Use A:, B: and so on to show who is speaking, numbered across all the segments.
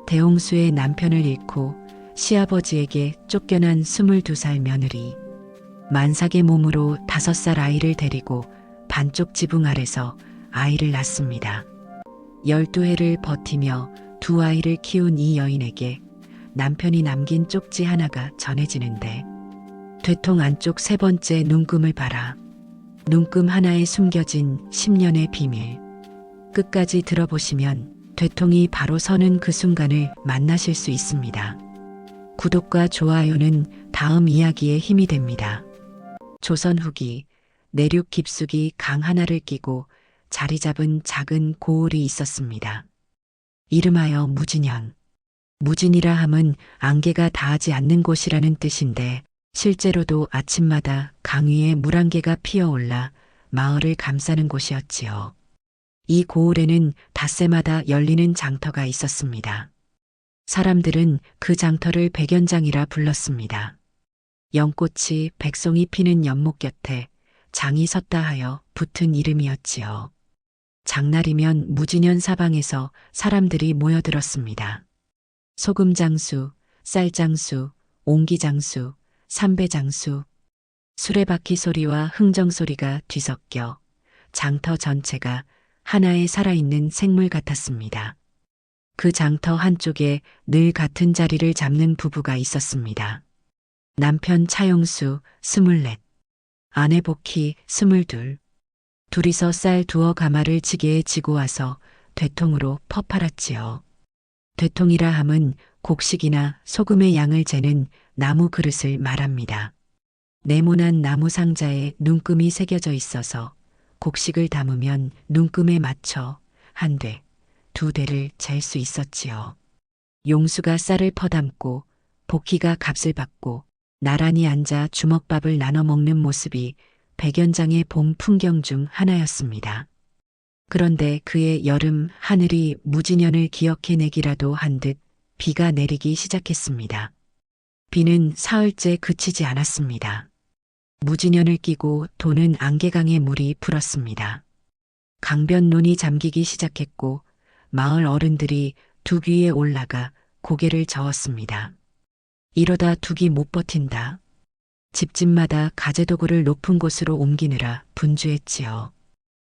A: 대홍수의 남편을 잃고 시아버지에게 쫓겨난 22살 며느리. 만삭의 몸으로 5살 아이를 데리고 반쪽 지붕 아래서 아이를 낳습니다. 12해를 버티며 두 아이를 키운 이 여인에게 남편이 남긴 쪽지 하나가 전해지는데, 되통 안쪽 3번째 눈금을 봐라. 눈금 하나에 숨겨진 10년의 비밀. 끝까지 들어보시면 되통이 바로 서는 그 순간을 만나실 수 있습니다. 구독과 좋아요는 다음 이야기에 힘이 됩니다. 조선 후기, 내륙 깊숙이 강 하나를 끼고 자리 잡은 작은 고을이 있었습니다. 이름하여 무진현. 무진이라 함은 안개가 닿지 않는 곳이라는 뜻인데, 실제로도 아침마다 강 위에 물안개가 피어올라 마을을 감싸는 곳이었지요. 이 고을에는 닷새마다 열리는 장터가 있었습니다. 사람들은 그 장터를 백연장이라 불렀습니다. 연꽃이 백송이 피는 연못 곁에 장이 섰다 하여 붙은 이름이었지요. 장날이면 무진현 사방에서 사람들이 모여들었습니다. 소금장수, 쌀장수, 옹기장수, 삼배장수, 수레바퀴 소리와 흥정 소리가 뒤섞여 장터 전체가 하나의 살아있는 생물 같았습니다. 그 장터 한쪽에 늘 같은 자리를 잡는 부부가 있었습니다. 남편 차용수 24, 아내 복희 22. 둘이서 쌀 두어 가마를 지게에 지고 와서 되통으로 퍼팔았지요. 되통이라 함은 곡식이나 소금의 양을 재는 나무 그릇을 말합니다. 네모난 나무 상자에 눈금이 새겨져 있어서 곡식을 담으면 눈금에 맞춰 1대, 2대를 잴 수 있었지요. 용수가 쌀을 퍼담고 복희가 값을 받고 나란히 앉아 주먹밥을 나눠 먹는 모습이 백연장의 봄 풍경 중 하나였습니다. 그런데 그의 여름 하늘이 무진현을 기억해내기라도 한 듯 비가 내리기 시작했습니다. 비는 사흘째 그치지 않았습니다. 무진현을 끼고 도는 안개강의 물이 불었습니다. 강변 논이 잠기기 시작했고 마을 어른들이 둑 위에 올라가 고개를 저었습니다. 이러다 둑이 못 버틴다. 집집마다 가재도구를 높은 곳으로 옮기느라 분주했지요.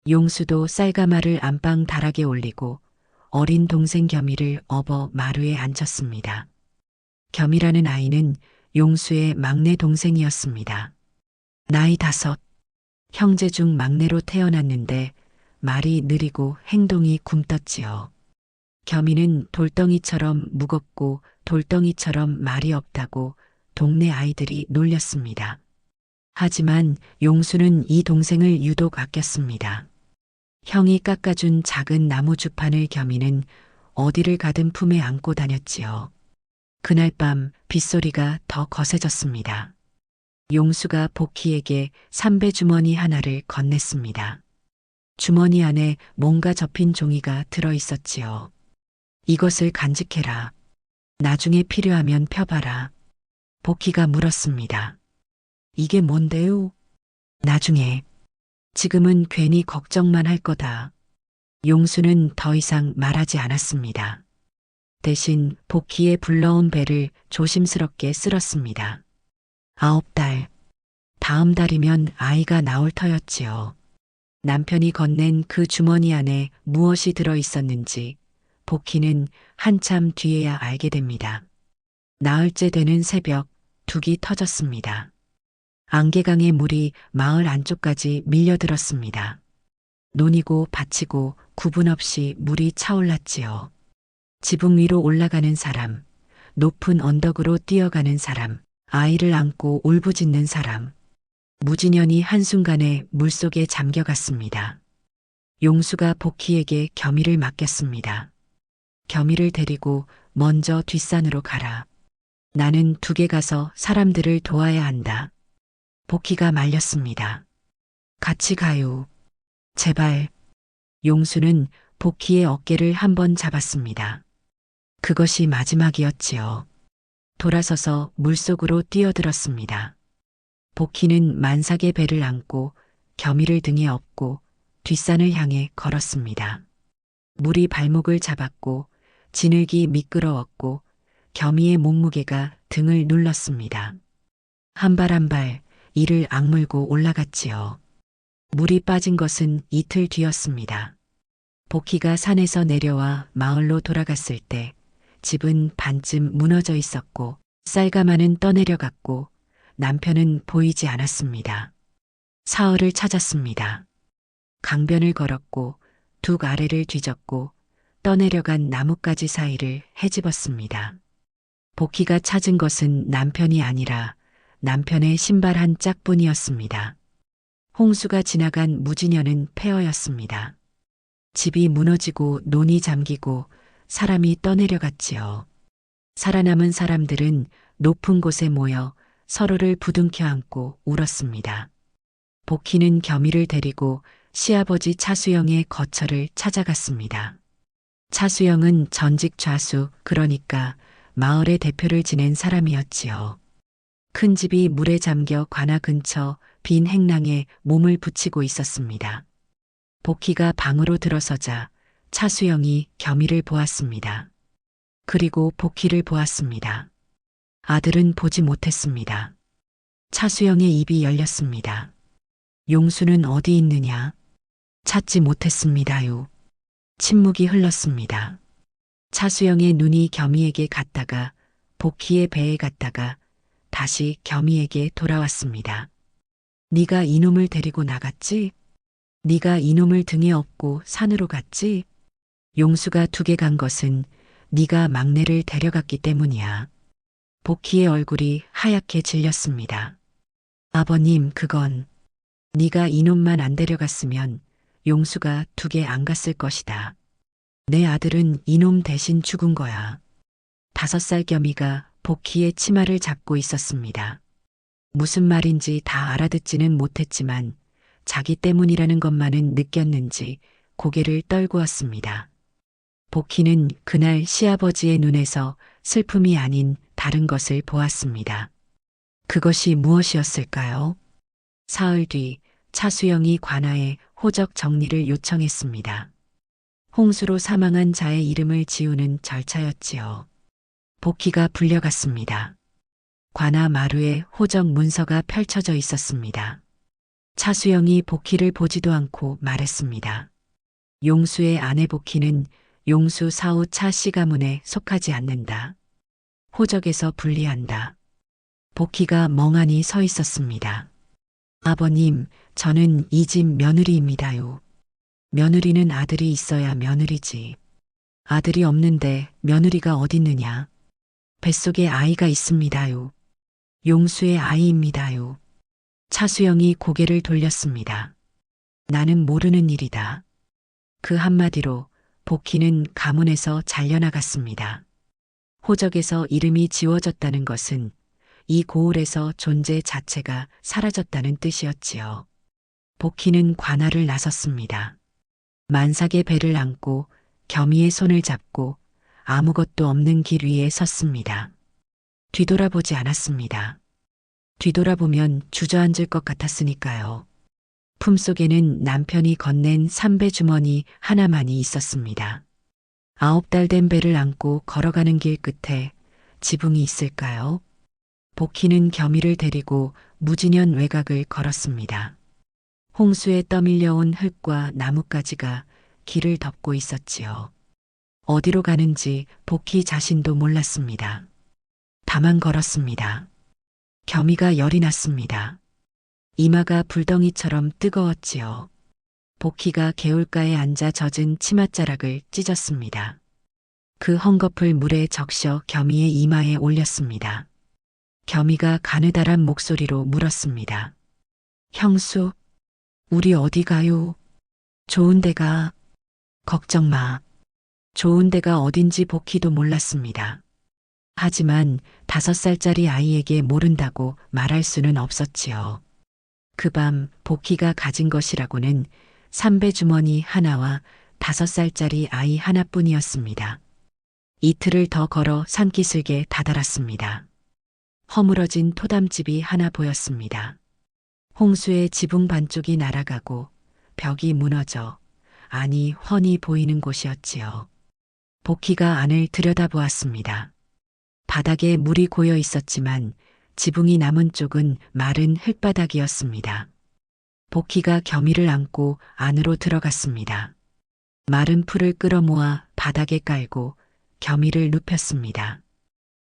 A: 용수도 쌀가마를 안방 다락에 올리고 어린 동생 겸이를 업어 마루에 앉혔습니다. 겸이라는 아이는 용수의 막내 동생이었습니다. 나이 5, 형제 중 막내로 태어났는데 말이 느리고 행동이 굼떴지요. 겸이는 돌덩이처럼 무겁고 돌덩이처럼 말이 없다고 동네 아이들이 놀렸습니다. 하지만 용수는 이 동생을 유독 아꼈습니다. 형이 깎아준 작은 나무 주판을 겸이는 어디를 가든 품에 안고 다녔지요. 그날 밤 빗소리가 더 거세졌습니다. 용수가 복희에게 삼배 주머니 하나를 건넸습니다. 주머니 안에 뭔가 접힌 종이가 들어 있었지요. 이것을 간직해라. 나중에 필요하면 펴봐라. 복희가 물었습니다. 이게 뭔데요? 나중에. 지금은 괜히 걱정만 할 거다. 용수는 더 이상 말하지 않았습니다. 대신 복희의 불러온 배를 조심스럽게 쓸었습니다. 9달. 다음 달이면 아이가 나올 터였지요. 남편이 건넨 그 주머니 안에 무엇이 들어 있었는지 복희는 한참 뒤에야 알게 됩니다. 나흘째 되는 새벽, 둑이 터졌습니다. 안개강의 물이 마을 안쪽까지 밀려들었습니다. 논이고 밭이고 구분 없이 물이 차올랐지요. 지붕 위로 올라가는 사람, 높은 언덕으로 뛰어가는 사람, 아이를 안고 울부짖는 사람. 무진현이 한순간에 물속에 잠겨갔습니다. 용수가 복희에게 겸이를 맡겼습니다. 겸이를 데리고 먼저 뒷산으로 가라. 나는 둑에 가서 사람들을 도와야 한다. 복희가 말렸습니다. 같이 가요. 제발. 용수는 복희의 어깨를 한번 잡았습니다. 그것이 마지막이었지요. 돌아서서 물속으로 뛰어들었습니다. 복희는 만삭의 배를 안고 겸이를 등에 업고 뒷산을 향해 걸었습니다. 물이 발목을 잡았고 진흙이 미끄러웠고 겸이의 몸무게가 등을 눌렀습니다. 한 발 한 발 이를 악물고 올라갔지요. 물이 빠진 것은 이틀 뒤였습니다. 복희가 산에서 내려와 마을로 돌아갔을 때 집은 반쯤 무너져 있었고 쌀가마는 떠내려갔고 남편은 보이지 않았습니다. 사흘을 찾았습니다. 강변을 걸었고 둑 아래를 뒤졌고 떠내려간 나뭇가지 사이를 헤집었습니다. 복희가 찾은 것은 남편이 아니라 남편의 신발 한 짝뿐이었습니다. 홍수가 지나간 무지녀는 폐허였습니다. 집이 무너지고 논이 잠기고 사람이 떠내려갔지요. 살아남은 사람들은 높은 곳에 모여 서로를 부둥켜 안고 울었습니다. 복희는 겸이를 데리고 시아버지 차수영의 거처를 찾아갔습니다. 차수영은 전직 좌수, 그러니까 마을의 대표를 지낸 사람이었지요. 큰 집이 물에 잠겨 관아 근처 빈 행랑에 몸을 붙이고 있었습니다. 복희가 방으로 들어서자 차수영이 겸이를 보았습니다. 그리고 복희를 보았습니다. 아들은 보지 못했습니다. 차수영의 입이 열렸습니다. 용수는 어디 있느냐? 찾지 못했습니다요. 침묵이 흘렀습니다. 차수영의 눈이 겸이에게 갔다가 복희의 배에 갔다가 다시 겸이에게 돌아왔습니다. 네가 이놈을 데리고 나갔지? 네가 이놈을 등에 업고 산으로 갔지? 용수가 둑에 간 것은 네가 막내를 데려갔기 때문이야. 복희의 얼굴이 하얗게 질렸습니다. 아버님, 그건 네가 이놈만 안 데려갔으면 용수가 둑에 안 갔을 것이다. 내 아들은 이놈 대신 죽은 거야. 5살 겸이가 복희의 치마를 잡고 있었습니다. 무슨 말인지 다 알아듣지는 못했지만 자기 때문이라는 것만은 느꼈는지 고개를 떨구었습니다. 복희는 그날 시아버지의 눈에서 슬픔이 아닌 다른 것을 보았습니다. 그것이 무엇이었을까요? 사흘 뒤 차수영이 관아에 호적 정리를 요청했습니다. 홍수로 사망한 자의 이름을 지우는 절차였지요. 복희가 불려갔습니다. 관아 마루에 호적 문서가 펼쳐져 있었습니다. 차수영이 복희를 보지도 않고 말했습니다. 용수의 아내 복희는 용수 사후 차 씨 가문에 속하지 않는다. 호적에서 분리한다. 복희가 멍하니 서 있었습니다. 아버님, 저는 이 집 며느리입니다요. 며느리는 아들이 있어야 며느리지. 아들이 없는데 며느리가 어딨느냐. 뱃속에 아이가 있습니다요. 용수의 아이입니다요. 차수영이 고개를 돌렸습니다. 나는 모르는 일이다. 그 한마디로 복희는 가문에서 잘려나갔습니다. 호적에서 이름이 지워졌다는 것은 이 고을에서 존재 자체가 사라졌다는 뜻이었지요. 복희는 관아를 나섰습니다. 만삭의 배를 안고 겸이의 손을 잡고 아무것도 없는 길 위에 섰습니다. 뒤돌아보지 않았습니다. 뒤돌아보면 주저앉을 것 같았으니까요. 품속에는 남편이 건넨 삼배 주머니 하나만이 있었습니다. 9달 된 배를 안고 걸어가는 길 끝에 지붕이 있을까요? 복희는 겸이를 데리고 무진현 외곽을 걸었습니다. 홍수에 떠밀려온 흙과 나뭇가지가 길을 덮고 있었지요. 어디로 가는지 복희 자신도 몰랐습니다. 다만 걸었습니다. 겸이가 열이 났습니다. 이마가 불덩이처럼 뜨거웠지요. 복희가 개울가에 앉아 젖은 치맛자락을 찢었습니다. 그 헝겊을 물에 적셔 겸이의 이마에 올렸습니다. 겸이가 가느다란 목소리로 물었습니다. 형수, 우리 어디 가요? 좋은 데가. 걱정 마. 좋은 데가 어딘지 복희도 몰랐습니다. 하지만 5살짜리 아이에게 모른다고 말할 수는 없었지요. 그 밤 복희가 가진 것이라고는 삼배 주머니 하나와 5살짜리 아이 하나뿐이었습니다. 이틀을 더 걸어 산기슭에 다다랐습니다. 허물어진 토담집이 하나 보였습니다. 홍수에 지붕 반쪽이 날아가고 벽이 무너져 안이 훤히 보이는 곳이었지요. 복희가 안을 들여다보았습니다. 바닥에 물이 고여 있었지만 지붕이 남은 쪽은 마른 흙바닥이었습니다. 복희가 겸이를 안고 안으로 들어갔습니다. 마른 풀을 끌어모아 바닥에 깔고 겸이를 눕혔습니다.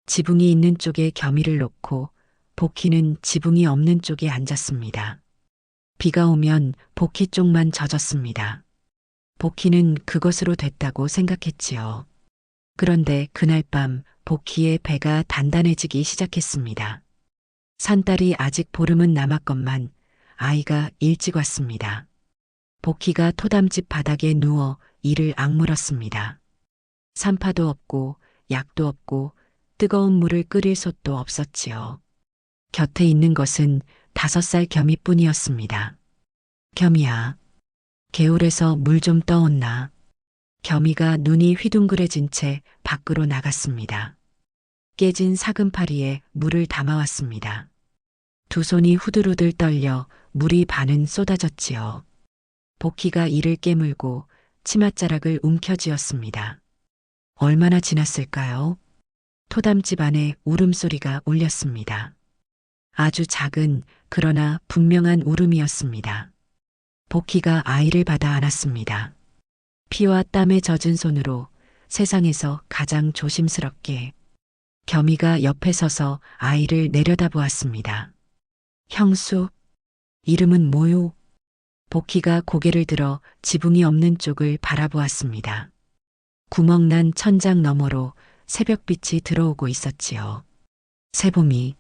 A: 지붕이 있는 쪽에 겸이를 놓고 복희는 지붕이 없는 쪽에 앉았습니다. 비가 오면 복희 쪽만 젖었습니다. 복희는 그것으로 됐다고 생각했지요. 그런데 그날 밤 복희의 배가 단단해지기 시작했습니다. 산딸이 아직 보름은 남았건만 아이가 일찍 왔습니다. 복희가 토담집 바닥에 누워 이를 악물었습니다. 산파도 없고 약도 없고 뜨거운 물을 끓일 솥도 없었지요. 곁에 있는 것은 5살 겸이뿐이었습니다. 겸이야, 개울에서 물 좀 떠온나. 겸이가 눈이 휘둥그레진 채 밖으로 나갔습니다. 깨진 사금파리에 물을 담아왔습니다. 두 손이 후들후들 떨려 물이 반은 쏟아졌지요. 복희가 이를 깨물고 치맛자락을 움켜쥐었습니다. 얼마나 지났을까요? 토담집 안에 울음소리가 울렸습니다. 아주 작은 그러나 분명한 울음이었습니다. 복희가 아이를 받아 안았습니다. 피와 땀에 젖은 손으로 세상에서 가장 조심스럽게 겸이가 옆에 서서 아이를 내려다보았습니다. 형수, 이름은 뭐요? 복희가 고개를 들어 지붕이 없는 쪽을 바라보았습니다. 구멍난 천장 너머로 새벽빛이 들어오고 있었지요. 새봄이,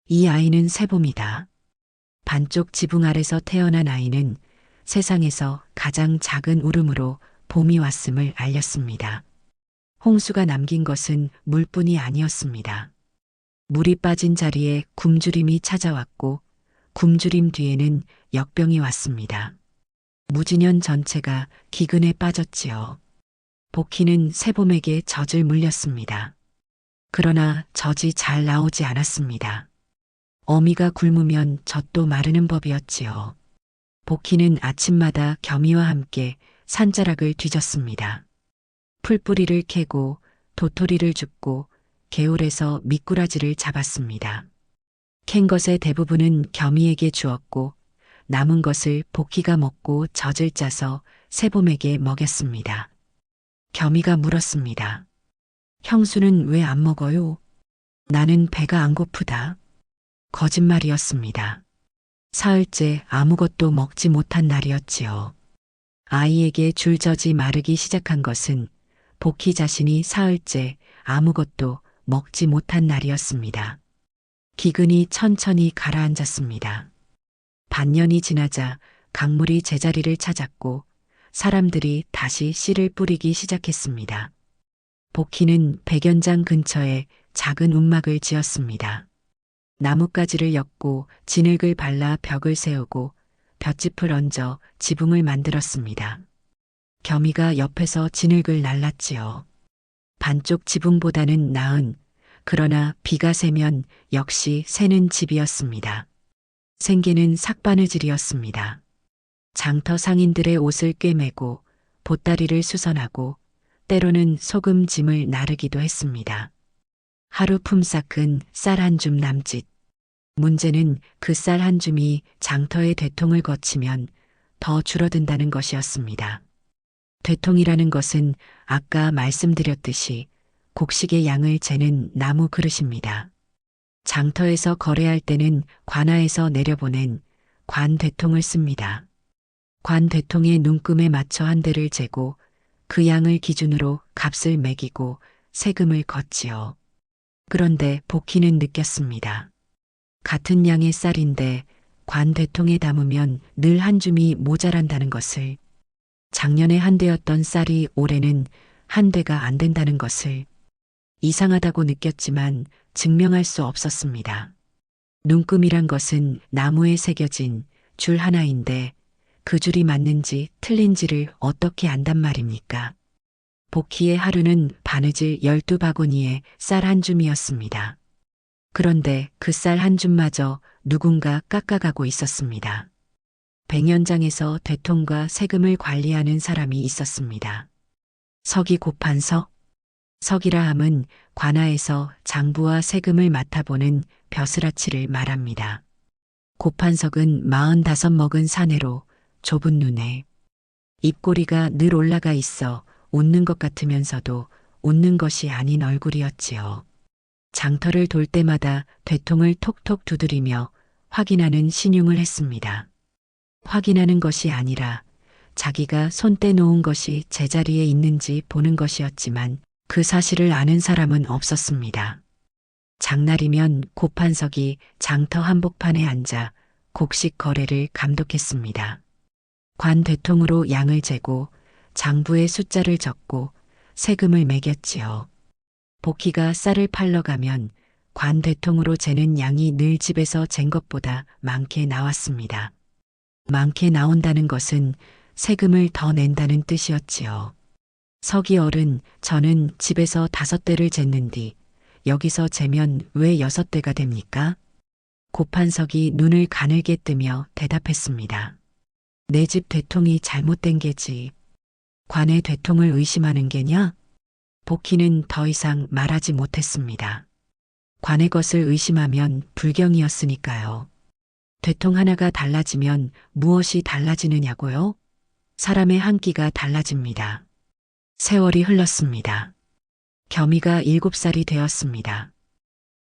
A: 이 아이는 새봄이다. 반쪽 지붕 아래서 태어난 아이는 세상에서 가장 작은 울음으로 봄이 왔음을 알렸습니다. 홍수가 남긴 것은 물뿐이 아니었습니다. 물이 빠진 자리에 굶주림이 찾아왔고 굶주림 뒤에는 역병이 왔습니다. 무진현 전체가 기근에 빠졌지요. 복희는 새봄에게 젖을 물렸습니다. 그러나 젖이 잘 나오지 않았습니다. 어미가 굶으면 젖도 마르는 법이었지요. 복희는 아침마다 겸이와 함께 산자락을 뒤졌습니다. 풀뿌리를 캐고 도토리를 줍고 개울에서 미꾸라지를 잡았습니다. 캔 것의 대부분은 겸이에게 주었고 남은 것을 복희가 먹고 젖을 짜서 새봄에게 먹였습니다. 겸이가 물었습니다. 형수는 왜 안 먹어요? 나는 배가 안 고프다. 거짓말이었습니다. 사흘째 아무것도 먹지 못한 날이었지요. 아이에게 줄 젖이 마르기 시작한 것은 복희 자신이 사흘째 아무것도 먹지 못한 날이었습니다. 기근이 천천히 가라앉았습니다. 반년이 지나자 강물이 제자리를 찾았고 사람들이 다시 씨를 뿌리기 시작했습니다. 복희는 백연장 근처에 작은 움막을 지었습니다. 나뭇가지를 엮고 진흙을 발라 벽을 세우고 볏짚을 얹어 지붕을 만들었습니다. 겸이가 옆에서 진흙을 날랐지요. 반쪽 지붕보다는 나은, 그러나 비가 새면 역시 새는 집이었습니다. 생계는 삭바느질이었습니다. 장터 상인들의 옷을 꿰매고 보따리를 수선하고 때로는 소금 짐을 나르기도 했습니다. 하루 품삯은 쌀 한 줌 남짓. 문제는 그 쌀 한 줌이 장터의 되통을 거치면 더 줄어든다는 것이었습니다. 되통이라는 것은 아까 말씀드렸듯이 곡식의 양을 재는 나무 그릇입니다. 장터에서 거래할 때는 관아에서 내려보낸 관되통을 씁니다. 관되통의 눈금에 맞춰 한 대를 재고 그 양을 기준으로 값을 매기고 세금을 걷지요. 그런데 복희는 느꼈습니다. 같은 양의 쌀인데 관되통에 담으면 늘 한 줌이 모자란다는 것을, 작년에 한 대였던 쌀이 올해는 한 대가 안 된다는 것을 이상하다고 느꼈지만 증명할 수 없었습니다. 눈금이란 것은 나무에 새겨진 줄 하나인데 그 줄이 맞는지 틀린지를 어떻게 안단 말입니까? 복희의 하루는 바느질 12바구니에 쌀 한 줌이었습니다. 그런데 그 쌀 한 줌마저 누군가 깎아가고 있었습니다. 백연장에서 대통과 세금을 관리하는 사람이 있었습니다. 서기 고판서, 석이라 함은 관아에서 장부와 세금을 맡아보는 벼슬아치를 말합니다. 고판석은 45 먹은 사내로 좁은 눈에 입꼬리가 늘 올라가 있어 웃는 것 같으면서도 웃는 것이 아닌 얼굴이었지요. 장터를 돌 때마다 되통을 톡톡 두드리며 확인하는 신용을 했습니다. 확인하는 것이 아니라 자기가 손 떼놓은 것이 제자리에 있는지 보는 것이었지만 그 사실을 아는 사람은 없었습니다. 장날이면 고판석이 장터 한복판에 앉아 곡식 거래를 감독했습니다. 관 되통으로 양을 재고 장부의 숫자를 적고 세금을 매겼지요. 복희가 쌀을 팔러 가면 관 되통으로 재는 양이 늘 집에서 잰 것보다 많게 나왔습니다. 많게 나온다는 것은 세금을 더 낸다는 뜻이었지요. 석이 어른, 저는 집에서 5대를 쟀는디 여기서 재면 왜 6대가 됩니까? 고판석이 눈을 가늘게 뜨며 대답했습니다. 내 집 되통이 잘못된 게지. 관의 되통을 의심하는 게냐? 복희는 더 이상 말하지 못했습니다. 관의 것을 의심하면 불경이었으니까요. 되통 하나가 달라지면 무엇이 달라지느냐고요? 사람의 한 끼가 달라집니다. 세월이 흘렀습니다. 겸이가 7살이 되었습니다.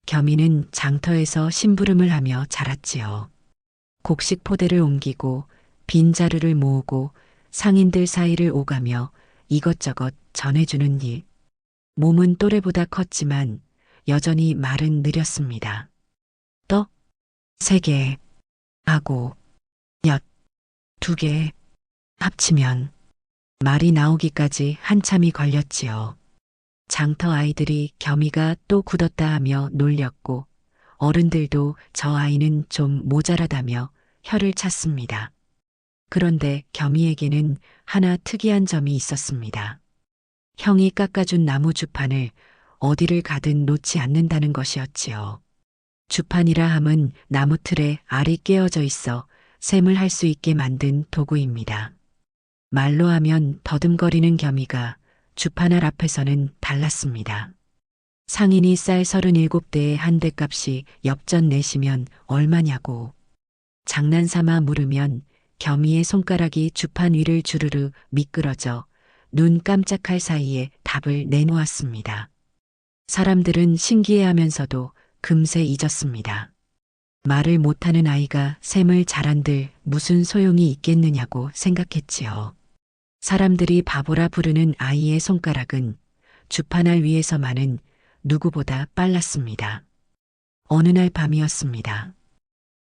A: 겸이는 장터에서 심부름을 하며 자랐지요. 곡식 포대를 옮기고 빈자루를 모으고 상인들 사이를 오가며 이것저것 전해주는 일. 몸은 또래보다 컸지만 여전히 말은 느렸습니다. 떡 3개, 하고 엿 2개 합치면 말이 나오기까지 한참이 걸렸지요. 장터 아이들이 겸이가 또 굳었다 하며 놀렸고 어른들도 저 아이는 좀 모자라다며 혀를 찼습니다. 그런데 겸이에게는 하나 특이한 점이 있었습니다. 형이 깎아준 나무 주판을 어디를 가든 놓지 않는다는 것이었지요. 주판이라 함은 나무 틀에 알이 깨어져 있어 셈을 할 수 있게 만든 도구입니다. 말로 하면 더듬거리는 겸이가 주판알 앞에서는 달랐습니다. 상인이 쌀 37대의 한 대값이 엽전 내시면 얼마냐고. 장난삼아 물으면 겸이의 손가락이 주판 위를 주르르 미끄러져 눈 깜짝할 사이에 답을 내놓았습니다. 사람들은 신기해하면서도 금세 잊었습니다. 말을 못하는 아이가 셈을 잘한들 무슨 소용이 있겠느냐고 생각했지요. 사람들이 바보라 부르는 아이의 손가락은 주판알 위에서만은 누구보다 빨랐습니다. 어느 날 밤이었습니다.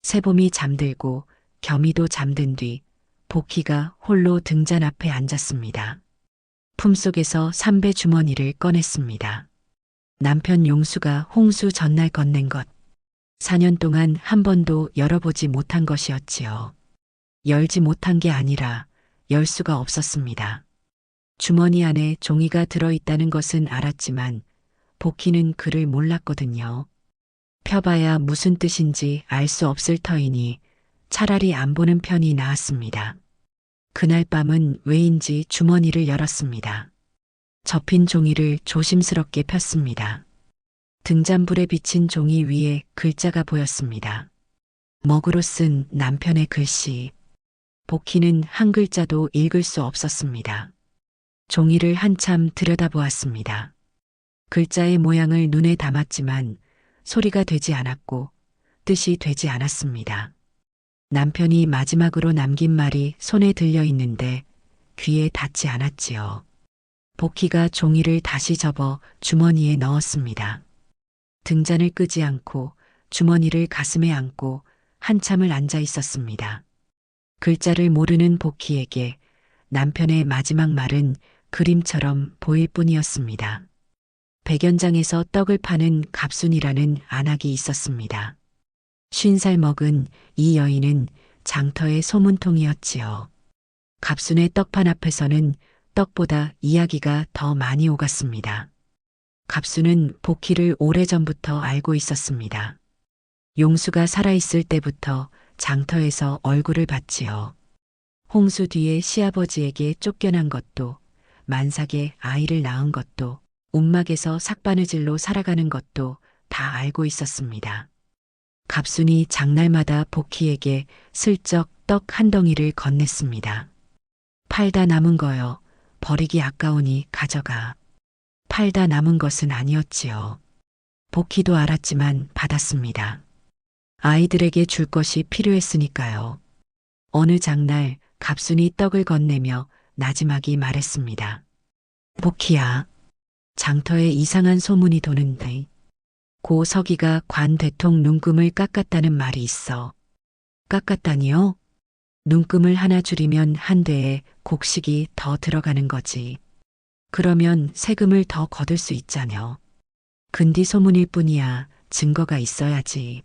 A: 새봄이 잠들고 겸이도 잠든 뒤 복희가 홀로 등잔 앞에 앉았습니다. 품속에서 삼배 주머니를 꺼냈습니다. 남편 용수가 홍수 전날 건넨 것. 4년 동안 한 번도 열어보지 못한 것이었지요. 열지 못한 게 아니라 열 수가 없었습니다. 주머니 안에 종이가 들어있다는 것은 알았지만 복희는 그를 몰랐거든요. 펴봐야 무슨 뜻인지 알 수 없을 터이니 차라리 안 보는 편이 나았습니다. 그날 밤은 왜인지 주머니를 열었습니다. 접힌 종이를 조심스럽게 폈습니다. 등잔불에 비친 종이 위에 글자가 보였습니다. 먹으로 쓴 남편의 글씨. 복희는 한 글자도 읽을 수 없었습니다. 종이를 한참 들여다보았습니다. 글자의 모양을 눈에 담았지만 소리가 되지 않았고 뜻이 되지 않았습니다. 남편이 마지막으로 남긴 말이 손에 들려 있는데 귀에 닿지 않았지요. 복희가 종이를 다시 접어 주머니에 넣었습니다. 등잔을 끄지 않고 주머니를 가슴에 안고 한참을 앉아 있었습니다. 글자를 모르는 복희에게 남편의 마지막 말은 그림처럼 보일 뿐이었습니다. 백연장에서 떡을 파는 갑순이라는 안악이 있었습니다. 50살 먹은 이 여인은 장터의 소문통이었지요. 갑순의 떡판 앞에서는 떡보다 이야기가 더 많이 오갔습니다. 갑순은 복희를 오래전부터 알고 있었습니다. 용수가 살아있을 때부터 장터에서 얼굴을 봤지요. 홍수 뒤에 시아버지에게 쫓겨난 것도, 만삭에 아이를 낳은 것도, 움막에서 삭바느질로 살아가는 것도 다 알고 있었습니다. 갑순이 장날마다 복희에게 슬쩍 떡 한 덩이를 건넸습니다. 팔다 남은 거요. 버리기 아까우니 가져가. 팔다 남은 것은 아니었지요. 복희도 알았지만 받았습니다. 아이들에게 줄 것이 필요했으니까요. 어느 장날 갑순이 떡을 건네며 나지막이 말했습니다. 복희야, 장터에 이상한 소문이 도는데 고 서기가 관 대통 눈금을 깎았다는 말이 있어. 깎았다니요? 눈금을 하나 줄이면 한 대에 곡식이 더 들어가는 거지. 그러면 세금을 더 거둘 수 있자녀. 근디 소문일 뿐이야. 증거가 있어야지.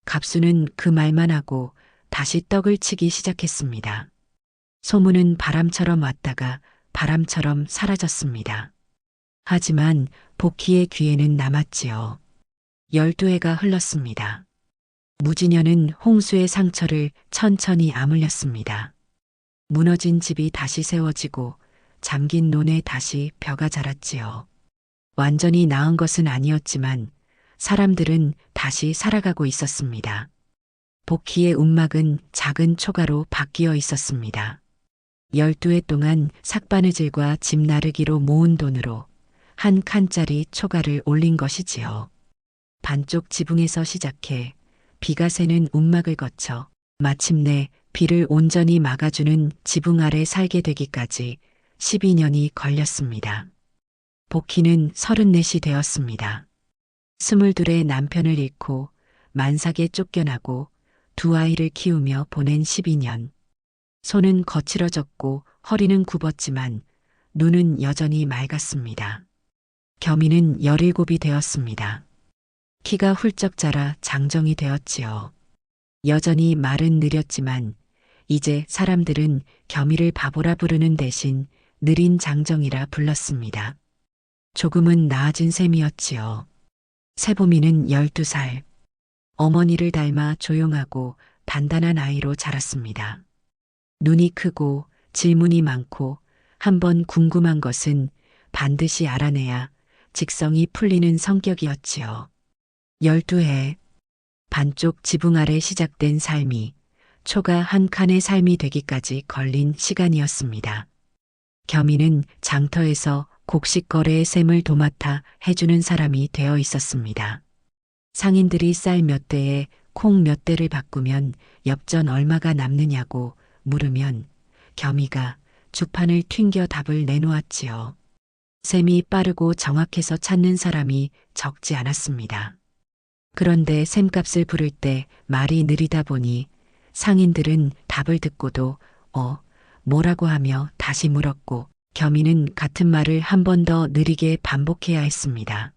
A: 갑수는 그 말만 하고 다시 떡을 치기 시작했습니다. 소문은 바람처럼 왔다가 바람처럼 사라졌습니다. 하지만 복희의 귀에는 남았지요. 12해가 흘렀습니다. 무진녀는 홍수의 상처를 천천히 아물렸습니다. 무너진 집이 다시 세워지고 잠긴 논에 다시 벼가 자랐지요. 완전히 나은 것은 아니었지만 사람들은 다시 살아가고 있었습니다. 복희의 움막은 작은 초가로 바뀌어 있었습니다. 12해 동안 삭바느질과 집 나르기로 모은 돈으로 한 칸짜리 초가를 올린 것이지요. 반쪽 지붕에서 시작해 비가 새는 움막을 거쳐 마침내 비를 온전히 막아주는 지붕 아래 살게 되기까지 12년이 걸렸습니다. 복희는 34이 되었습니다. 22의 남편을 잃고 만삭에 쫓겨나고 두 아이를 키우며 보낸 12년. 손은 거칠어졌고 허리는 굽었지만 눈은 여전히 맑았습니다. 겸이는 17이 되었습니다. 키가 훌쩍 자라 장정이 되었지요. 여전히 말은 느렸지만 이제 사람들은 겸이를 바보라 부르는 대신 느린 장정이라 불렀습니다. 조금은 나아진 셈이었지요. 세보미는 12살. 어머니를 닮아 조용하고 단단한 아이로 자랐습니다. 눈이 크고 질문이 많고 한번 궁금한 것은 반드시 알아내야 직성이 풀리는 성격이었지요. 12해. 반쪽 지붕 아래 시작된 삶이 초가 한 칸의 삶이 되기까지 걸린 시간이었습니다. 겸이는 장터에서 곡식 거래의 셈을 도맡아 해주는 사람이 되어 있었습니다. 상인들이 쌀 몇 대에 콩 몇 대를 바꾸면 엽전 얼마가 남느냐고 물으면 겸이가 주판을 튕겨 답을 내놓았지요. 셈이 빠르고 정확해서 찾는 사람이 적지 않았습니다. 그런데 셈값을 부를 때 말이 느리다 보니 상인들은 답을 듣고도 뭐라고 하며 다시 물었고 겸이는 같은 말을 한 번 더 느리게 반복해야 했습니다.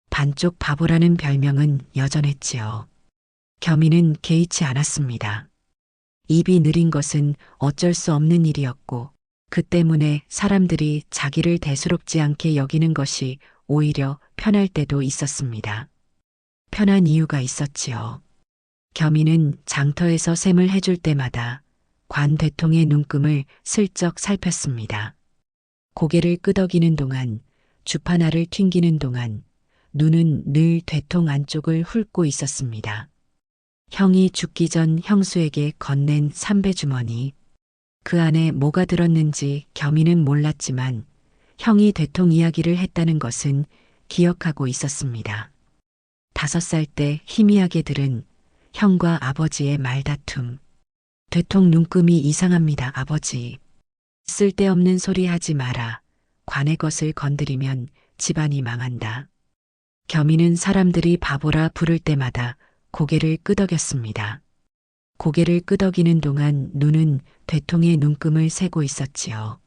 A: 반쪽 바보라는 별명은 여전했지요. 겸이는 개의치 않았습니다. 입이 느린 것은 어쩔 수 없는 일이었고 그 때문에 사람들이 자기를 대수롭지 않게 여기는 것이 오히려 편할 때도 있었습니다. 편한 이유가 있었지요. 겸이는 장터에서 셈을 해줄 때마다 관 대통의 눈금을 슬쩍 살폈습니다. 고개를 끄덕이는 동안, 주파나를 튕기는 동안 눈은 늘 대통 안쪽을 훑고 있었습니다. 형이 죽기 전 형수에게 건넨 삼배 주머니. 그 안에 뭐가 들었는지 겸이는 몰랐지만 형이 대통 이야기를 했다는 것은 기억하고 있었습니다. 5살 때 희미하게 들은 형과 아버지의 말다툼. 대통 눈금이 이상합니다, 아버지. 쓸데없는 소리 하지 마라. 관의 것을 건드리면 집안이 망한다. 겸이는 사람들이 바보라 부를 때마다 고개를 끄덕였습니다. 고개를 끄덕이는 동안 눈은 대통의 눈금을 세고 있었지요.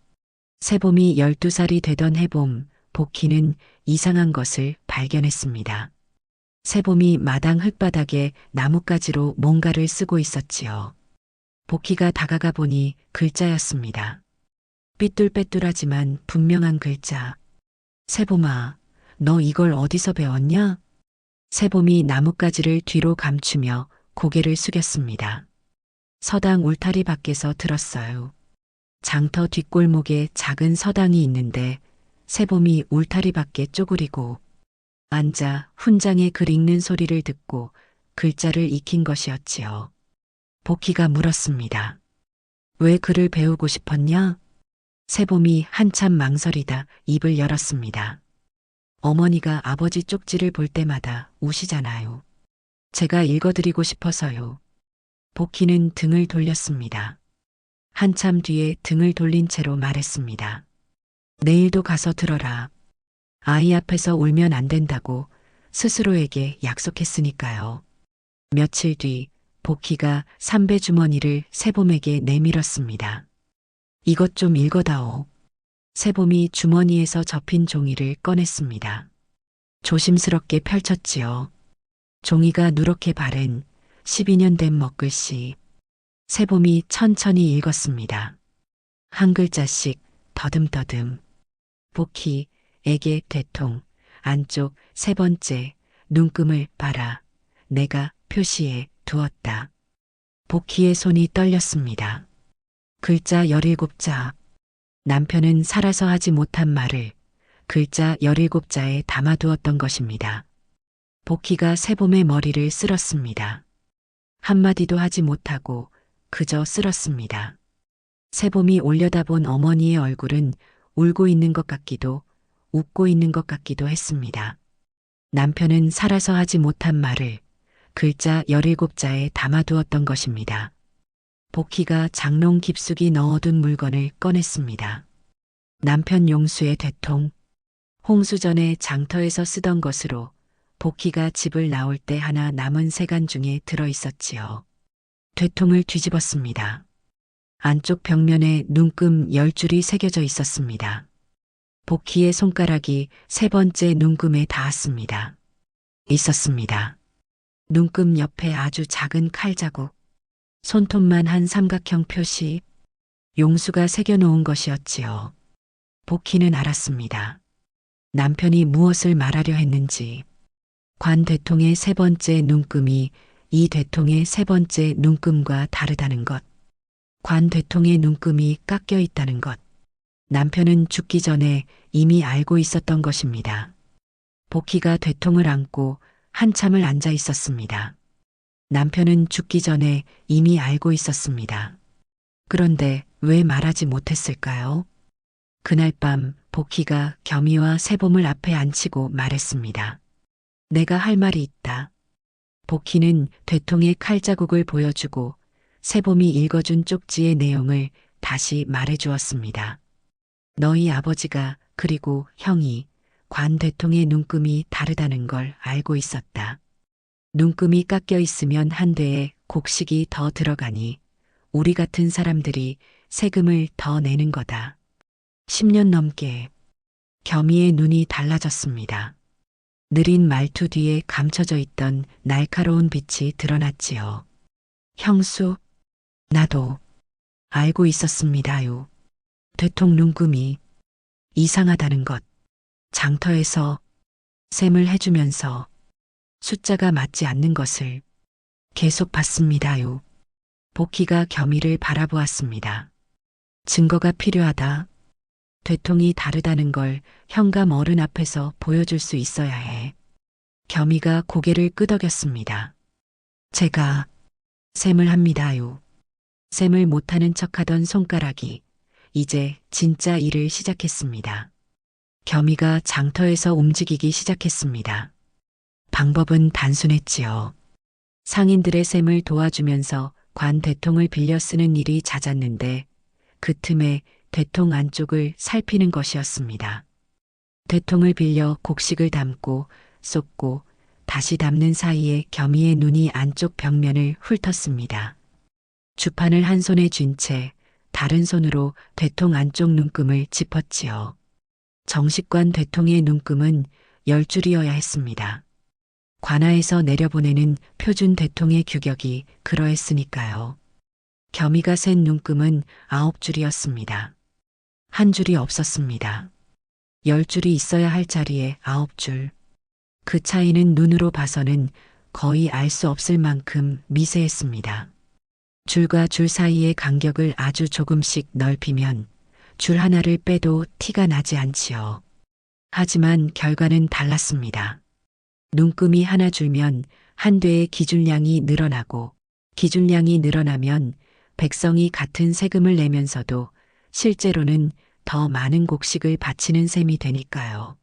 A: 세봄이 12살이 되던 해봄, 복희는 이상한 것을 발견했습니다. 세봄이 마당 흙바닥에 나뭇가지로 뭔가를 쓰고 있었지요. 복희가 다가가 보니 글자였습니다. 삐뚤빼뚤하지만 분명한 글자. 세봄아, 너 이걸 어디서 배웠냐? 세봄이 나뭇가지를 뒤로 감추며 고개를 숙였습니다. 서당 울타리 밖에서 들었어요. 장터 뒷골목에 작은 서당이 있는데 세봄이 울타리 밖에 쪼그리고 앉아 훈장에 글 읽는 소리를 듣고 글자를 익힌 것이었지요. 복희가 물었습니다. 왜 글을 배우고 싶었냐? 세봄이 한참 망설이다 입을 열었습니다. 어머니가 아버지 쪽지를 볼 때마다 우시잖아요. 제가 읽어드리고 싶어서요. 복희는 등을 돌렸습니다. 한참 뒤에 등을 돌린 채로 말했습니다. 내일도 가서 들어라. 아이 앞에서 울면 안 된다고 스스로에게 약속했으니까요. 며칠 뒤 복희가 삼배 주머니를 세봄에게 내밀었습니다. 이것 좀 읽어다오. 세봄이 주머니에서 접힌 종이를 꺼냈습니다. 조심스럽게 펼쳤지요. 종이가 누렇게 바른 12년 된 먹글씨. 세봄이 천천히 읽었습니다. 한 글자씩 더듬더듬. 복희, 에게 대통, 안쪽 세 번째, 눈금을 봐라. 내가 표시해 두었다. 복희의 손이 떨렸습니다. 글자 17자. 남편은 살아서 하지 못한 말을 글자 17자에 담아두었던 것입니다. 복희가 세봄의 머리를 쓸었습니다. 한마디도 하지 못하고 그저 쓸었습니다. 세봄이 올려다본 어머니의 얼굴은 울고 있는 것 같기도 웃고 있는 것 같기도 했습니다. 남편은 살아서 하지 못한 말을 글자 17자에 담아두었던 것입니다. 복희가 장롱 깊숙이 넣어둔 물건을 꺼냈습니다. 남편 용수의 대통. 홍수전에 장터에서 쓰던 것으로 복희가 집을 나올 때 하나 남은 세간 중에 들어있었지요. 되통을 뒤집었습니다. 안쪽 벽면에 눈금 10줄이 새겨져 있었습니다. 복희의 손가락이 세 번째 눈금에 닿았습니다. 있었습니다. 눈금 옆에 아주 작은 칼자국. 손톱만 한 삼각형 표시. 용수가 새겨놓은 것이었지요. 복희는 알았습니다. 남편이 무엇을 말하려 했는지. 관 대통의 세 번째 눈금이 이 대통의 세 번째 눈금과 다르다는 것. 관 대통의 눈금이 깎여 있다는 것. 남편은 죽기 전에 이미 알고 있었던 것입니다. 복희가 대통을 안고 한참을 앉아 있었습니다. 남편은 죽기 전에 이미 알고 있었습니다. 그런데 왜 말하지 못했을까요? 그날 밤 복희가 겸이와 세봄을 앞에 앉히고 말했습니다. 내가 할 말이 있다. 복희는 되통의 칼자국을 보여주고 세봄이 읽어준 쪽지의 내용을 다시 말해주었습니다. 너희 아버지가 그리고 형이 관 대통의 눈금이 다르다는 걸 알고 있었다. 눈금이 깎여 있으면 한 대에 곡식이 더 들어가니 우리 같은 사람들이 세금을 더 내는 거다. 10년 넘게 겸이의 눈이 달라졌습니다. 느린 말투 뒤에 감춰져 있던 날카로운 빛이 드러났지요. 형수, 나도 알고 있었습니다요. 되통 눈금이 이상하다는 것. 장터에서 셈을 해주면서 숫자가 맞지 않는 것을 계속 봤습니다요. 복희가 겸이를 바라보았습니다. 증거가 필요하다. 되통이 다르다는 걸 현감 어른 앞에서 보여줄 수 있어야 해. 겸이가 고개를 끄덕였습니다. 제가 셈을 합니다요. 셈을 못하는 척하던 손가락이 이제 진짜 일을 시작했습니다. 겸이가 장터에서 움직이기 시작했습니다. 방법은 단순했지요. 상인들의 셈을 도와주면서 관 대통을 빌려 쓰는 일이 잦았는데 그 틈에 대통 안쪽을 살피는 것이었습니다. 대통을 빌려 곡식을 담고 쏟고 다시 담는 사이에 겸이의 눈이 안쪽 벽면을 훑었습니다. 주판을 한 손에 쥔 채 다른 손으로 대통 안쪽 눈금을 짚었지요. 정식관 대통의 눈금은 10줄이어야 했습니다. 관아에서 내려보내는 표준 대통의 규격이 그러했으니까요. 겸이가 센 눈금은 9줄이었습니다. 한 줄이 없었습니다. 10줄이 있어야 할 자리에 9줄. 그 차이는 눈으로 봐서는 거의 알 수 없을 만큼 미세했습니다. 줄과 줄 사이의 간격을 아주 조금씩 넓히면 줄 하나를 빼도 티가 나지 않지요. 하지만 결과는 달랐습니다. 눈금이 하나 줄면 한 대의 기준량이 늘어나고 기준량이 늘어나면 백성이 같은 세금을 내면서도 실제로는 더 많은 곡식을 바치는 셈이 되니까요.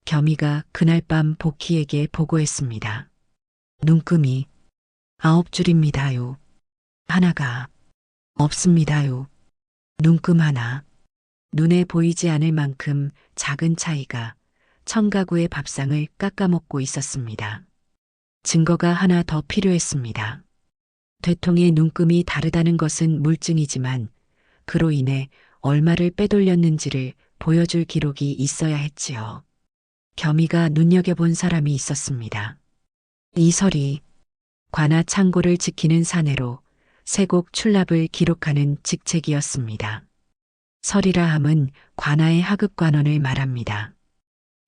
A: 겸이가 그날 밤 복희에게 보고했습니다. 눈금이 9줄입니다요. 하나가 없습니다요. 눈금 하나. 눈에 보이지 않을 만큼 작은 차이가 천가구의 밥상을 깎아먹고 있었습니다. 증거가 하나 더 필요했습니다. 되통의 눈금이 다르다는 것은 물증이지만 그로 인해 얼마를 빼돌렸는지를 보여줄 기록이 있어야 했지요. 겸이가 눈여겨본 사람이 있었습니다. 이설이 관아 창고를 지키는 사내로 세곡 출납을 기록하는 직책이었습니다. 설이라 함은 관아의 하급관원을 말합니다.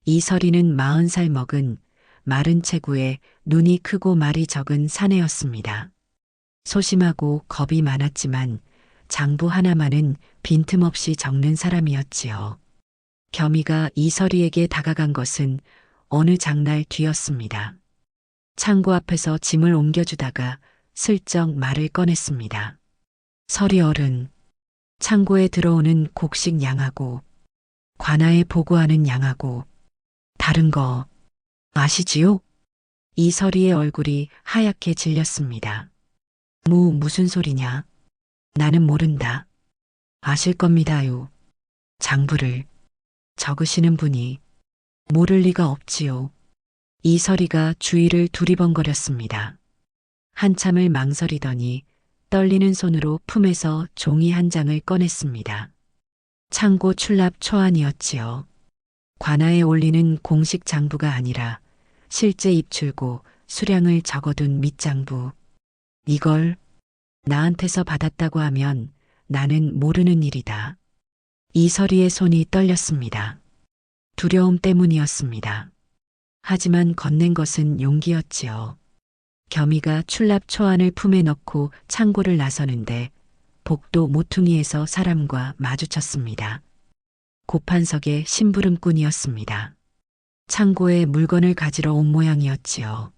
A: 이 설이는 40살 먹은 마른 체구에 눈이 크고 말이 적은 사내였습니다. 소심하고 겁이 많았지만 장부 하나만은 빈틈없이 적는 사람이었지요. 겸이가 이설이에게 다가간 것은 어느 장날 뒤였습니다. 창고 앞에서 짐을 옮겨주다가 슬쩍 말을 꺼냈습니다. 설이 어른, 창고에 들어오는 곡식 양하고 관아에 보고하는 양하고 다른 거 아시지요? 이설이의 얼굴이 하얗게 질렸습니다. 무슨 소리냐? 나는 모른다. 아실 겁니다요. 장부를 적으시는 분이 모를 리가 없지요. 이설이가 주위를 두리번거렸습니다. 한참을 망설이더니 떨리는 손으로 품에서 종이 한 장을 꺼냈습니다. 창고 출납 초안이었지요. 관아에 올리는 공식 장부가 아니라 실제 입출고 수량을 적어둔 밑장부. 이걸 나한테서 받았다고 하면 나는 모르는 일이다. 이설이의 손이 떨렸습니다. 두려움 때문이었습니다. 하지만 건넨 것은 용기였지요. 겸이가 출납 초안을 품에 넣고 창고를 나서는데 복도 모퉁이에서 사람과 마주쳤습니다. 고판석의 심부름꾼이었습니다. 창고에 물건을 가지러 온 모양이었지요.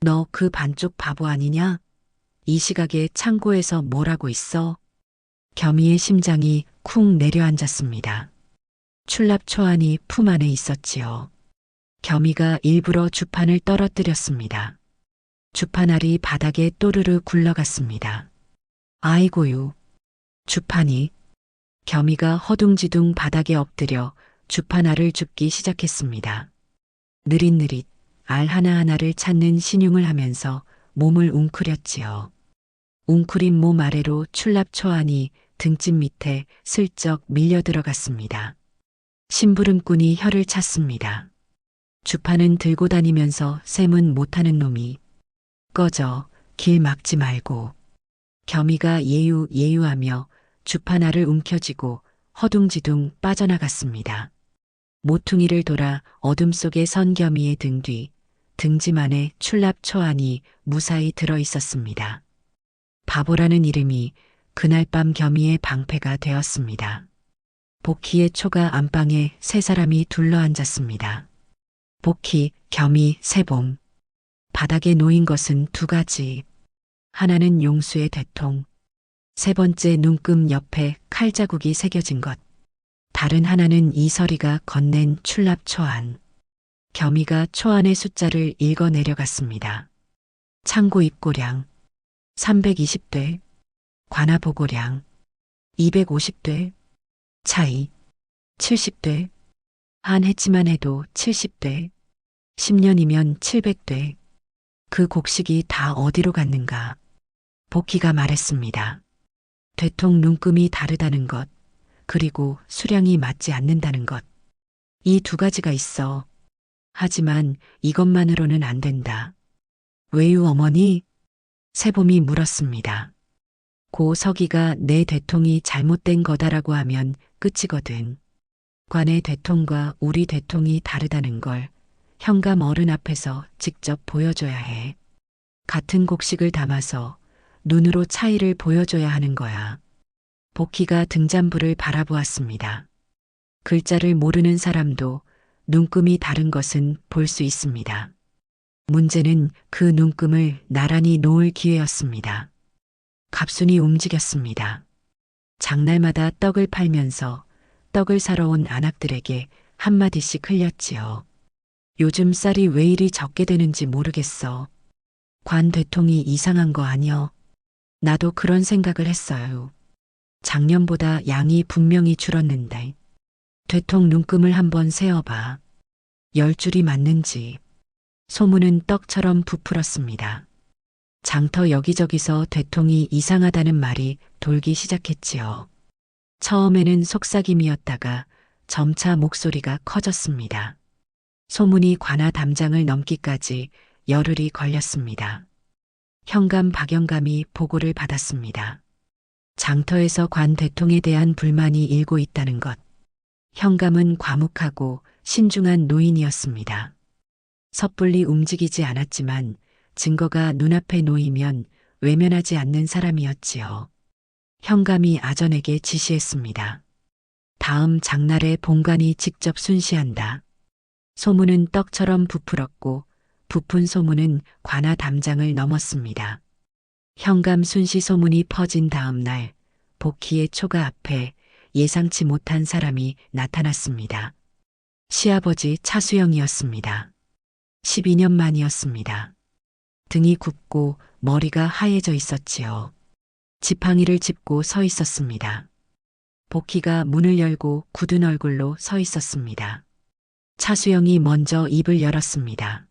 A: 너 그 반쪽 바보 아니냐? 이 시각에 창고에서 뭘 하고 있어? 겸이의 심장이 쿵 내려앉았습니다. 출납 초안이 품 안에 있었지요. 겸이가 일부러 주판을 떨어뜨렸습니다. 주판알이 바닥에 또르르 굴러갔습니다. 아이고유. 주판이. 겸이가 허둥지둥 바닥에 엎드려 주판알을 줍기 시작했습니다. 느릿느릿 알 하나하나를 찾는 신용을 하면서 몸을 웅크렸지요. 웅크린 몸 아래로 출납 초안이 등짐 밑에 슬쩍 밀려 들어갔습니다. 심부름꾼이 혀를 찼습니다. 주판은 들고 다니면서 셈은 못하는 놈이 꺼져 길 막지 말고. 겸이가 예유하며 주판알을 움켜쥐고 허둥지둥 빠져나갔습니다. 모퉁이를 돌아 어둠 속에 선 겸이의 등 뒤 등짐 안에 출납 초안이 무사히 들어 있었습니다. 바보라는 이름이 그날 밤 겸이의 방패가 되었습니다. 복희의 초가 안방에 세 사람이 둘러앉았습니다. 복희, 겸이, 세봄. 바닥에 놓인 것은 두 가지. 하나는 용수의 대통. 세 번째 눈금 옆에 칼자국이 새겨진 것. 다른 하나는 이설이가 건넨 출납 초안. 겸이가 초안의 숫자를 읽어 내려갔습니다. 창고 입고량 320대, 관아 보고량 250대, 차이 70대, 한 해치만 해도 70대, 10년이면 700대. 그 곡식이 다 어디로 갔는가? 복희가 말했습니다. 되통 눈금이 다르다는 것, 그리고 수량이 맞지 않는다는 것. 이 두 가지가 있어. 하지만 이것만으로는 안 된다. 왜유 어머니? 세봄이 물었습니다. 고 서기가 내 되통이 잘못된 거다라고 하면 끝이거든. 관의 되통과 우리 되통이 다르다는 걸 현감 어른 앞에서 직접 보여줘야 해. 같은 곡식을 담아서 눈으로 차이를 보여줘야 하는 거야. 복희가 등잔부를 바라보았습니다. 글자를 모르는 사람도 눈금이 다른 것은 볼 수 있습니다. 문제는 그 눈금을 나란히 놓을 기회였습니다. 갑순이 움직였습니다. 장날마다 떡을 팔면서 떡을 사러 온 안악들에게 한마디씩 흘렸지요. 요즘 쌀이 왜 이리 적게 되는지 모르겠어. 관 대통이 이상한 거 아니여? 나도 그런 생각을 했어요. 작년보다 양이 분명히 줄었는데. 대통 눈금을 한번 세어봐. 10줄이 맞는지. 소문은 떡처럼 부풀었습니다. 장터 여기저기서 대통이 이상하다는 말이 돌기 시작했지요. 처음에는 속삭임이었다가 점차 목소리가 커졌습니다. 소문이 관아 담장을 넘기까지 열흘이 걸렸습니다. 현감 박영감이 보고를 받았습니다. 장터에서 관 대통에 대한 불만이 일고 있다는 것. 현감은 과묵하고 신중한 노인이었습니다. 섣불리 움직이지 않았지만 증거가 눈앞에 놓이면 외면하지 않는 사람이었지요. 현감이 아전에게 지시했습니다. 다음 장날에 본관이 직접 순시한다. 소문은 떡처럼 부풀었고 부푼 소문은 관아 담장을 넘었습니다. 현감 순시 소문이 퍼진 다음 날 복희의 초가 앞에 예상치 못한 사람이 나타났습니다. 시아버지 차수영이었습니다. 12년 만이었습니다. 등이 굽고 머리가 하얘져 있었지요. 지팡이를 짚고 서 있었습니다. 복희가 문을 열고 굳은 얼굴로 서 있었습니다. 차수영이 먼저 입을 열었습니다.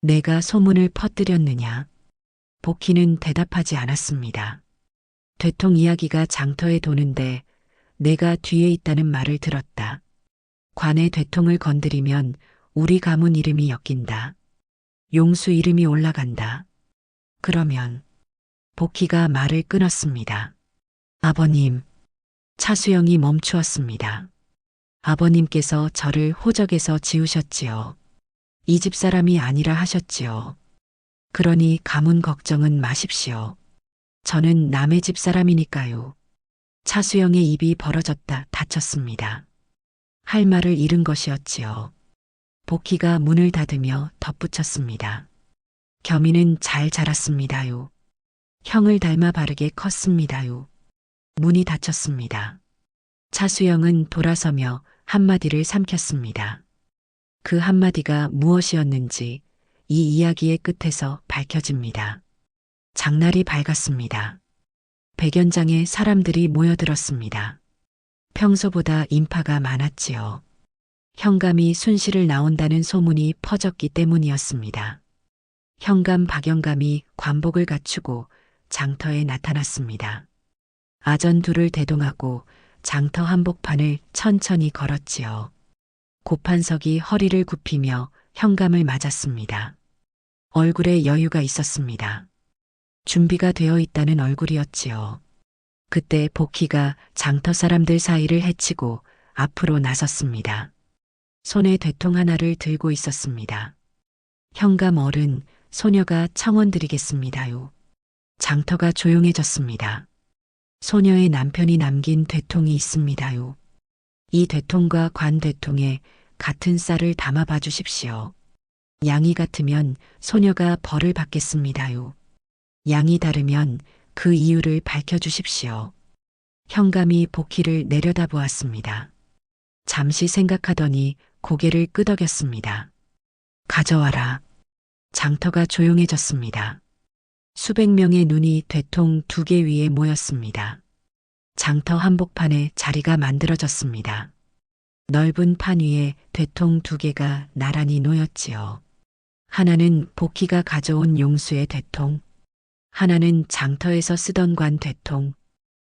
A: 내가 소문을 퍼뜨렸느냐? 복희는 대답하지 않았습니다. 대통 이야기가 장터에 도는데 내가 뒤에 있다는 말을 들었다. 관의 대통을 건드리면 우리 가문 이름이 엮인다. 용수 이름이 올라간다. 그러면 복희가 말을 끊었습니다. 아버님. 차수영이 멈추었습니다. 아버님께서 저를 호적에서 지우셨지요. 이 집 사람이 아니라 하셨지요. 그러니 가문 걱정은 마십시오. 저는 남의 집 사람이니까요. 차수영의 입이 벌어졌다 닫혔습니다. 할 말을 잃은 것이었지요. 복희가 문을 닫으며 덧붙였습니다. 겸이는 잘 자랐습니다요. 형을 닮아 바르게 컸습니다요. 문이 닫혔습니다. 차수영은 돌아서며 한마디를 삼켰습니다. 그 한마디가 무엇이었는지 이 이야기의 끝에서 밝혀집니다. 장날이 밝았습니다. 백연장에 사람들이 모여들었습니다. 평소보다 인파가 많았지요. 현감이 순시를 나온다는 소문이 퍼졌기 때문이었습니다. 현감 박영감이 관복을 갖추고 장터에 나타났습니다. 아전 둘을 대동하고 장터 한복판을 천천히 걸었지요. 고판석이 허리를 굽히며 현감을 맞았습니다. 얼굴에 여유가 있었습니다. 준비가 되어 있다는 얼굴이었지요. 그때 복희가 장터 사람들 사이를 헤치고 앞으로 나섰습니다. 손에 대통 하나를 들고 있었습니다. 현감 어른, 소녀가 청원 드리겠습니다요. 장터가 조용해졌습니다. 소녀의 남편이 남긴 대통이 있습니다요. 이 대통과 관 대통에 같은 쌀을 담아봐 주십시오. 양이 같으면 소녀가 벌을 받겠습니다요. 양이 다르면 그 이유를 밝혀주십시오. 현감이 복희를 내려다보았습니다. 잠시 생각하더니 고개를 끄덕였습니다. 가져와라. 장터가 조용해졌습니다. 수백 명의 눈이 대통 2개 위에 모였습니다. 장터 한복판에 자리가 만들어졌습니다. 넓은 판 위에 대통 2개가 나란히 놓였지요. 하나는 복희가 가져온 용수의 대통, 하나는 장터에서 쓰던 관 대통,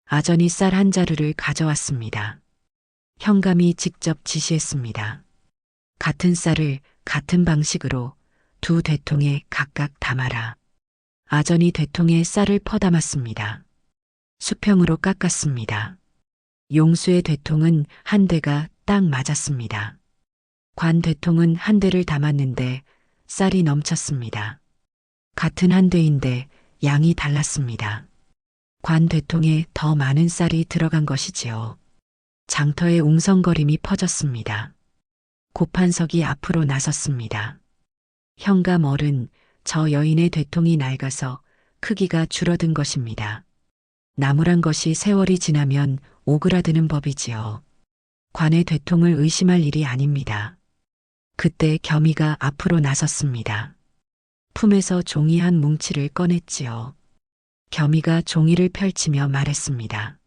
A: 아전이 쌀 한 자루를 가져왔습니다. 현감이 직접 지시했습니다. 같은 쌀을 같은 방식으로 2 대통에 각각 담아라. 아전이 대통에 쌀을 퍼담았습니다. 수평으로 깎았습니다. 용수의 대통은 한 대가 딱 맞았습니다. 관 대통은 한 대를 담았는데 쌀이 넘쳤습니다. 같은 한 대인데 양이 달랐습니다. 관 대통에 더 많은 쌀이 들어간 것이지요. 장터의 웅성거림이 퍼졌습니다. 고판석이 앞으로 나섰습니다. 현감 어른, 저 여인의 되통이 낡아서 크기가 줄어든 것입니다. 나무란 것이 세월이 지나면 오그라드는 법이지요. 관의 되통을 의심할 일이 아닙니다. 그때 겸이가 앞으로 나섰습니다. 품에서 종이 한 뭉치를 꺼냈지요. 겸이가 종이를 펼치며 말했습니다.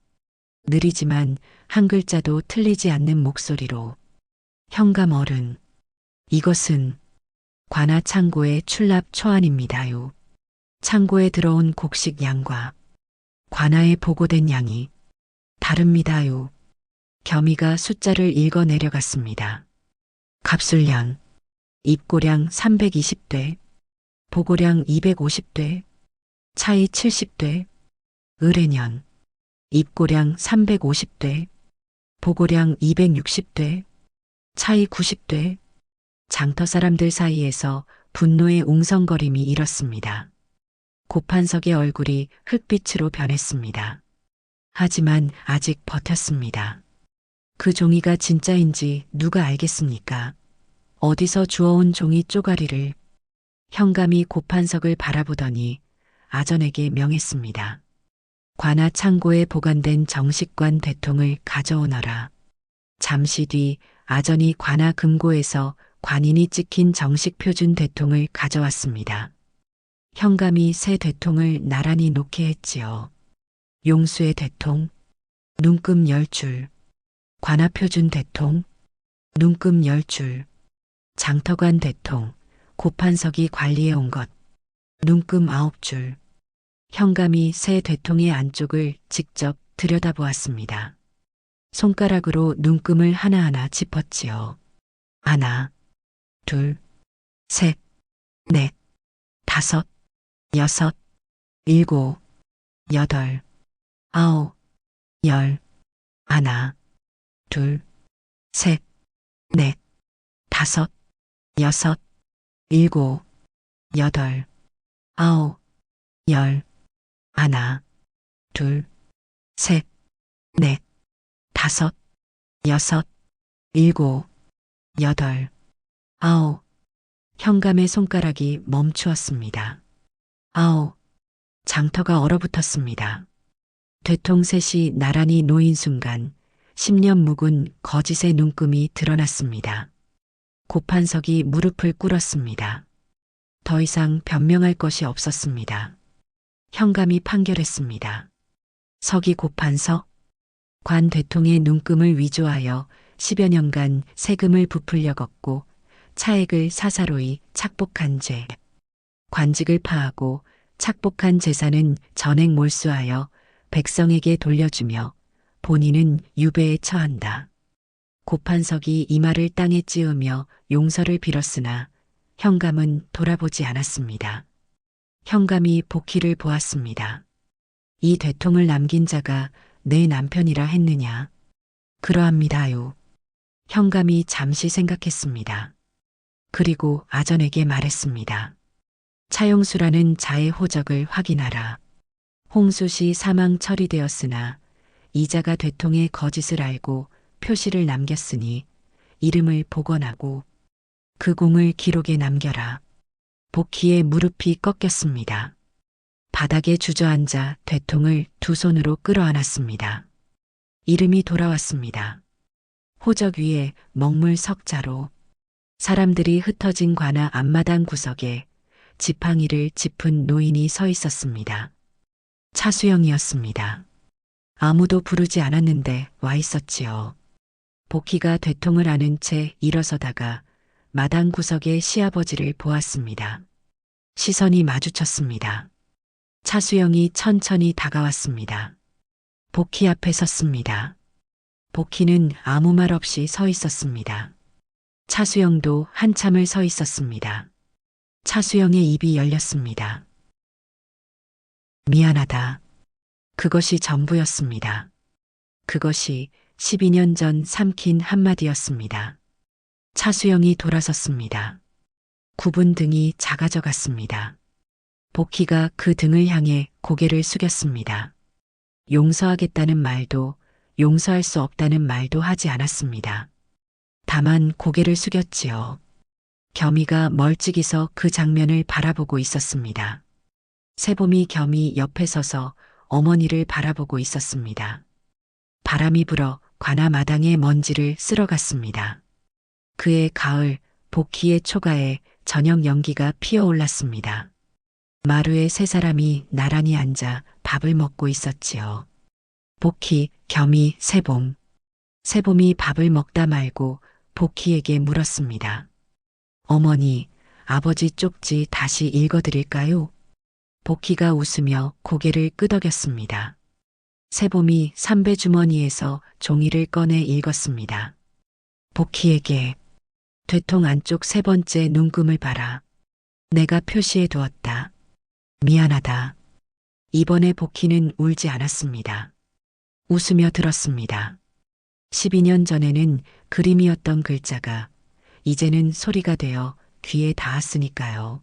A: 느리지만 한 글자도 틀리지 않는 목소리로 현감 어른, 이것은 관아 창고의 출납 초안입니다요. 창고에 들어온 곡식 양과 관아에 보고된 양이 다릅니다요. 겸이가 숫자를 읽어 내려갔습니다. 갑술량, 입고량 320대, 보고량 250대, 차이 70대, 을해년, 입고량 350대, 보고량 260대, 차이 90대, 장터 사람들 사이에서 분노의 웅성거림이 일었습니다. 고판석의 얼굴이 흙빛으로 변했습니다. 하지만 아직 버텼습니다. 그 종이가 진짜인지 누가 알겠습니까? 어디서 주워온 종이 쪼가리를. 현감이 고판석을 바라보더니 아전에게 명했습니다. 관아 창고에 보관된 정식관 대통을 가져오너라. 잠시 뒤 아전이 관아 금고에서 관인이 찍힌 정식 표준 대통을 가져왔습니다. 현감이 새 대통을 나란히 놓게 했지요. 용수의 대통, 눈금 10줄, 관아 표준 대통, 눈금 10줄, 장터관 대통, 고판석이 관리해 온 것, 눈금 9줄. 현감이 새 대통의 안쪽을 직접 들여다보았습니다. 손가락으로 눈금을 하나하나 짚었지요. 하나, 둘, 셋, 넷, 다섯, 여섯, 일곱, 여덟, 아홉, 열. 하나, 둘, 셋, 넷, 다섯, 여섯, 일곱, 여덟, 아홉, 열. 하나, 둘, 셋, 넷, 다섯, 여섯, 일곱, 여덟, 아홉. 현감의 손가락이 멈추었습니다. 아홉. 장터가 얼어붙었습니다. 되통 셋이 나란히 놓인 순간 10년 묵은 거짓의 눈금이 드러났습니다. 고판석이 무릎을 꿇었습니다. 더 이상 변명할 것이 없었습니다. 현감이 판결했습니다. 서기 고판석, 관 대통의 눈금을 위조하여 10여 년간 세금을 부풀려 걷고 차액을 사사로이 착복한 죄. 관직을 파하고 착복한 재산은 전액 몰수하여 백성에게 돌려주며 본인은 유배에 처한다. 고판석이 이마를 땅에 찌으며 용서를 빌었으나 현감은 돌아보지 않았습니다. 현감이 복희를 보았습니다. 이 되통을 남긴 자가 내 남편이라 했느냐? 그러합니다요. 현감이 잠시 생각했습니다. 그리고 아전에게 말했습니다. 차용수라는 자의 호적을 확인하라. 홍수시 사망 처리되었으나 이자가 되통의 거짓을 알고 표시를 남겼으니 이름을 복원하고 그 공을 기록에 남겨라. 복희의 무릎이 꺾였습니다. 바닥에 주저앉아 되통을 두 손으로 끌어안았습니다. 이름이 돌아왔습니다. 호적 위에 먹물 석자로 사람들이 흩어진 관아 앞마당 구석에 지팡이를 짚은 노인이 서 있었습니다. 차수영이었습니다. 아무도 부르지 않았는데 와 있었지요. 복희가 되통을 안은 채 일어서다가 마당 구석의 시아버지를 보았습니다. 시선이 마주쳤습니다. 차수영이 천천히 다가왔습니다. 복희 앞에 섰습니다. 복희는 아무 말 없이 서 있었습니다. 차수영도 한참을 서 있었습니다. 차수영의 입이 열렸습니다. 미안하다. 그것이 전부였습니다. 그것이 12년 전 삼킨 한마디였습니다. 차수영이 돌아섰습니다. 굽은 등이 작아져 갔습니다. 복희가 그 등을 향해 고개를 숙였습니다. 용서하겠다는 말도 용서할 수 없다는 말도 하지 않았습니다. 다만 고개를 숙였지요. 겸이가 멀찍이서 그 장면을 바라보고 있었습니다. 세봄이 겸이 옆에 서서 어머니를 바라보고 있었습니다. 바람이 불어 관아 마당의 먼지를 쓸어갔습니다. 그의 가을, 복희의 초가에 저녁 연기가 피어올랐습니다. 마루에 세 사람이 나란히 앉아 밥을 먹고 있었지요. 복희, 겸이, 세봄. 세봄이 밥을 먹다 말고 복희에게 물었습니다. 어머니, 아버지 쪽지 다시 읽어드릴까요? 복희가 웃으며 고개를 끄덕였습니다. 세봄이 삼배 주머니에서 종이를 꺼내 읽었습니다. 복희에게 되통 안쪽 세 번째 눈금을 봐라. 내가 표시해 두었다. 미안하다. 이번에 복희는 울지 않았습니다. 웃으며 들었습니다. 12년 전에는 그림이었던 글자가 이제는 소리가 되어 귀에 닿았으니까요.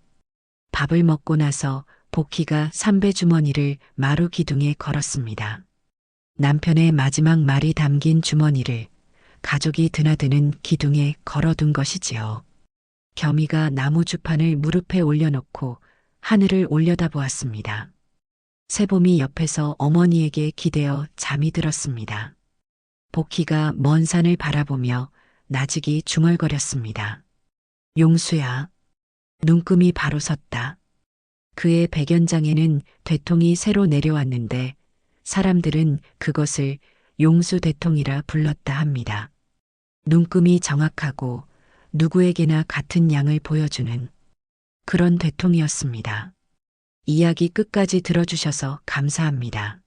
A: 밥을 먹고 나서 복희가 삼배 주머니를 마루 기둥에 걸었습니다. 남편의 마지막 말이 담긴 주머니를 가족이 드나드는 기둥에 걸어둔 것이지요. 겸이가 나무 주판을 무릎에 올려놓고 하늘을 올려다보았습니다. 세봄이 옆에서 어머니에게 기대어 잠이 들었습니다. 복희가 먼 산을 바라보며 나직이 중얼거렸습니다. 용수야. 눈금이 바로 섰다. 그의 백연장에는 대통이 새로 내려왔는데 사람들은 그것을 용수 대통이라 불렀다 합니다. 눈금이 정확하고 누구에게나 같은 양을 보여주는 그런 대통이었습니다. 이야기 끝까지 들어주셔서 감사합니다.